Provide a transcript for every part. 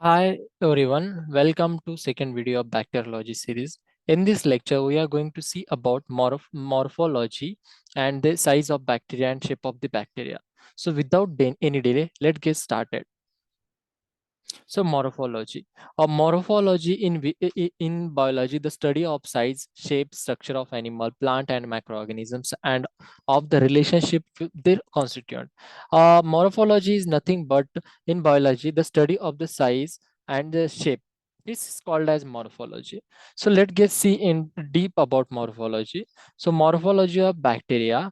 Hi everyone, welcome to second video of bacteriology series. In this lecture, we are going to see about morphology and the size of bacteria and shape of the bacteria. So without any delay, let's get started. So morphology. Morphology in biology, the study of size, shape, structure of animal, plant, and microorganisms, and of the relationship with their constituent. Morphology is nothing but in biology the study of the size and the shape. This is called as morphology. So let's get see in deep about morphology. So morphology of bacteria.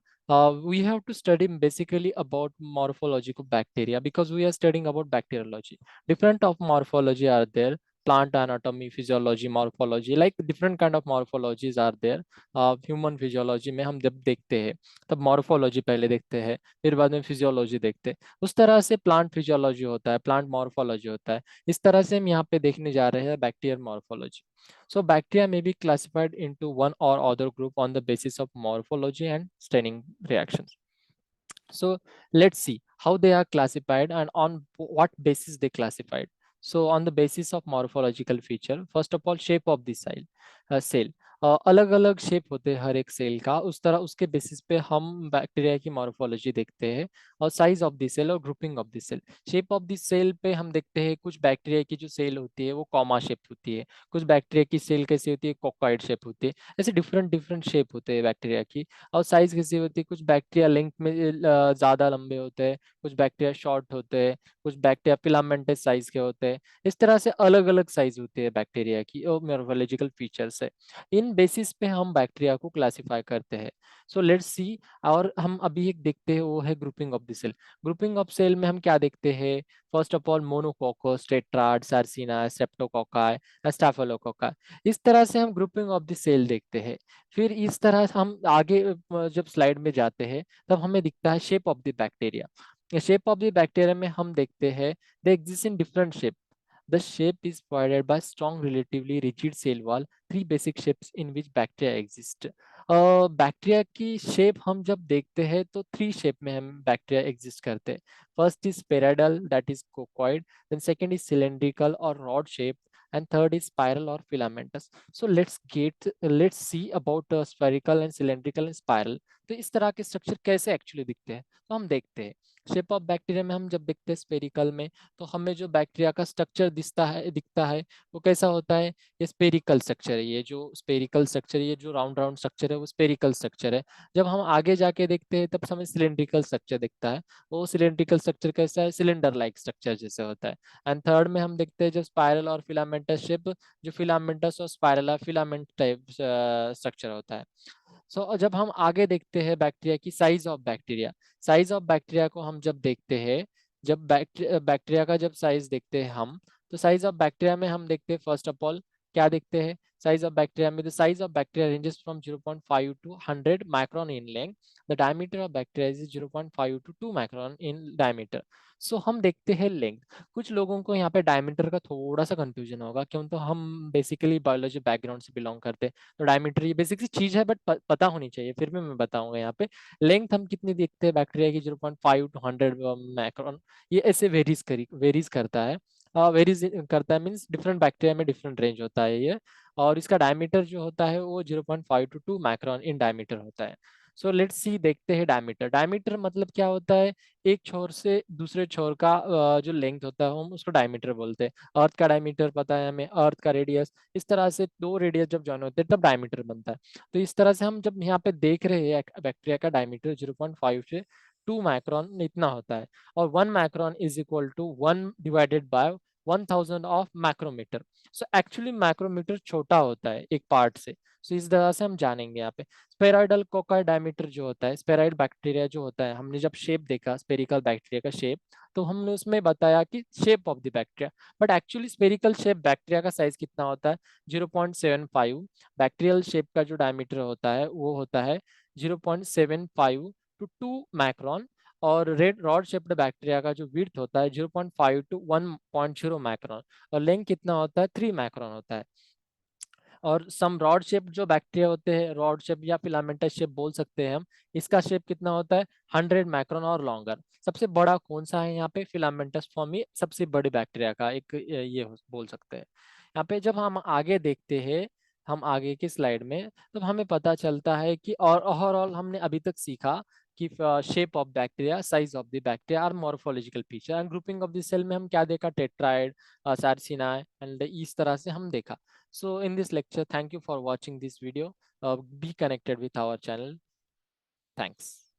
We have to study basically about morphology of bacteria because we are studying about bacteriology. Different of morphology are there, plant anatomy, physiology, morphology, like different kind of morphologies are there. Human physiology में हम जब देखते हैं तब morphology पहले देखते हैं, फिर बाद में फिजियोलॉजी देखते हैं। उस तरह से प्लांट फिजियोलॉजी होता है, प्लांट मॉर्फोलॉजी होता है। इस तरह से हम यहाँ पे देखने जा रहे हैं bacterial morphology. So bacteria may be classified into one or other group on the basis of morphology and staining reactions. So let's see how they are classified and on what basis they classified. So on the basis of morphological feature, first of all shape of the cell. अलग अलग shape होते हैं हर एक cell का, उस तरह उसके basis पे हम बैक्टीरिया की मॉर्फोलॉजी देखते हैं. और साइज ऑफ द सेल और grouping of the cell. Shape of the cell पे हम देखते हैं कुछ बैक्टीरिया की जो सेल होती है वो कॉमा शेप होती है, कुछ बैक्टीरिया की सेल कैसी होती है, कोकॉइड शेप होती है. ऐसे डिफरेंट डिफरेंट शेप होते हैं बैक्टीरिया की. और साइज कैसी होती है, कुछ बैक्टीरिया लेंथ में ज्यादा लंबे होते हैं, कुछ बैक्टीरिया शॉर्ट होते हैं, कुछ बैक्टीरिया फिलामेंटस साइज के होते हैं. इस तरह से अलग अलग साइज होती है बैक्टीरिया की और मॉर्फोलॉजिकल फीचर्स है. इन बेसिस पे हम बैक्टीरिया को क्लासिफाई करते हैं. So let's see. और हम अभी एक देखते हैं वो है grouping of the cell. Grouping of cell में हम क्या देखते हैं, first of all monococcus, tetrad, sarcina, streptococci, staphylococci. इस तरह से हम ग्रुपिंग ऑफ द सेल देखते हैं. फिर इस तरह से हम आगे जब स्लाइड में जाते हैं तब हमें दिखता है shape of the bacteria. Shape of the bacteria में हम देखते हैं they exist in different shape. The shape is provided by strong, relatively rigid cell wall. Three basic shapes in which bacteria exist. Bacteria की shape हम जब देखते हैं तो थ्री शेप में हम बैक्टीरिया एग्जिस्ट करते हैं. First is spheroidal, that is coccoid. Then second is cylindrical और rod shape. And third is spiral or filamentous. So let's see about spherical and cylindrical and spiral. तो इस तरह के structure कैसे एक्चुअली दिखते हैं तो हम देखते हैं. शेप ऑफ बैक्टीरिया में हम जब देखते हैं स्पेरिकल में, तो हमें जो बैक्टीरिया का स्ट्रक्चर दिखता है वो कैसा होता है, ये स्पेरिकल स्ट्रक्चर है. ये जो स्पेरिकल स्ट्रक्चर, ये जो राउंड राउंड स्ट्रक्चर है वो स्पेरिकल स्ट्रक्चर है. जब हम आगे जाके देखते हैं तब हमें सिलेंड्रिकल स्ट्रक्चर दिखता है. वो सिलेंड्रिकल स्ट्रक्चर कैसा है, सिलेंडर लाइक स्ट्रक्चर जैसे होता है. एंड थर्ड में हम देखते हैं जब स्पाइरल और फिलामेंटस शेप, जो फिलामेंटस और स्पाइरल फिलामेंट टाइप स्ट्रक्चर होता है. सो जब हम आगे देखते हैं बैक्टीरिया की size of bacteria. Size of bacteria को हम जब देखते हैं, जब बैक्टीरिया का जब साइज देखते हैं हम, तो साइज ऑफ बैक्टीरिया में हम देखते हैं फर्स्ट ऑफ ऑल क्या देखते हैं. साइज ऑफ बैक्टीरिया में the size of bacteria ranges from 0.5 to 100 micron in length. The diameter of bacteria is 0.5 to 2 micron in diameter. So हम देखते हैं लेंथ. कुछ लोगों को यहाँ पे डायमीटर का थोड़ा सा कंफ्यूजन होगा, क्यों, तो हम बेसिकली बायोलॉजी बैकग्राउंड से बिलोंग करते हैं. तो डायमीटर ये बेसिक सी चीज है बट पता होनी चाहिए, फिर भी मैं बताऊंगा यहाँ पे. लेंथ हम कितनी देखते हैं बैक्टीरिया की, 0.5 टू 100 माइक्रोन. ये ऐसे वेरीज करता है. वेरीज करता है मीन्स डिफरेंट बैक्टीरिया में डिफरेंट रेंज होता है ये. और इसका डायमीटर जो होता है वो 0.5 टू 2 माइक्रोन इन डायमीटर होता है. सो लेट्स सी, देखते हैं डायमीटर. डायमीटर मतलब क्या होता है, एक छोर से दूसरे छोर का जो लेंथ होता है हम उसको डायमीटर बोलते हैं. अर्थ का डायमीटर पता है हमें, अर्थ का रेडियस. इस तरह से दो रेडियस जब जॉइन होते हैं तब डायमीटर बनता है. तो इस तरह से हम जब यहाँ पे देख रहे हैं बैक्टीरिया का डायमीटर 0.5 से 2 माइक्रोन इतना होता है. और 1 micron is equal to 1 divided by 1000 of micrometre. So actually micrometre छोटा होता है एक पार्ट से. सो इस तरह से हम जानेंगे यहाँ पे. स्पेराइडल कोकाई डायमीटर जो होता है, स्पेराइड बैक्टीरिया जो होता है, हमने जब शेप देखा स्पेरिकल बैक्टीरिया का शेप, तो हमने उसमें बताया कि shape of the bacteria. But actually spherical shape bacteria का साइज कितना होता है, 0.75. बैक्टीरियल शेप का जो डायमीटर होता है वो होता है 0.75 टू 2 माइक्रोन. और रेड रॉड शेप्ड बैक्टीरिया का जो विड्थ होता है 0.5 टू 1.0 माइक्रोन. और लेंथ कितना होता है, 3 माइक्रोन होता है. और सम रॉड शेप जो बैक्टीरिया होते हैं, रॉड शेप या फिलामेंटस शेप बोल सकते हैं हम, इसका शेप कितना होता है 100 माइक्रोन और लॉन्गर। सबसे बड़ा कौन सा है यहाँ पे, फिलामेंटस फॉर्मी सबसे बड़े बैक्टीरिया का एक बोल सकते हैं। यहाँ पे जब हम आगे देखते हैं, हम आगे की स्लाइड में, तो हमें पता चलता है कि और ओवरऑल हमने अभी तक सीखा कि shape of bacteria, size of the bacteria और morphological feature and grouping of the cell में हम क्या देखा, टेट्राइड, सार्सिना एंड इस तरह से हम देखा। So in this lecture, thank you for watching this video. Be connected with our channel. Thanks.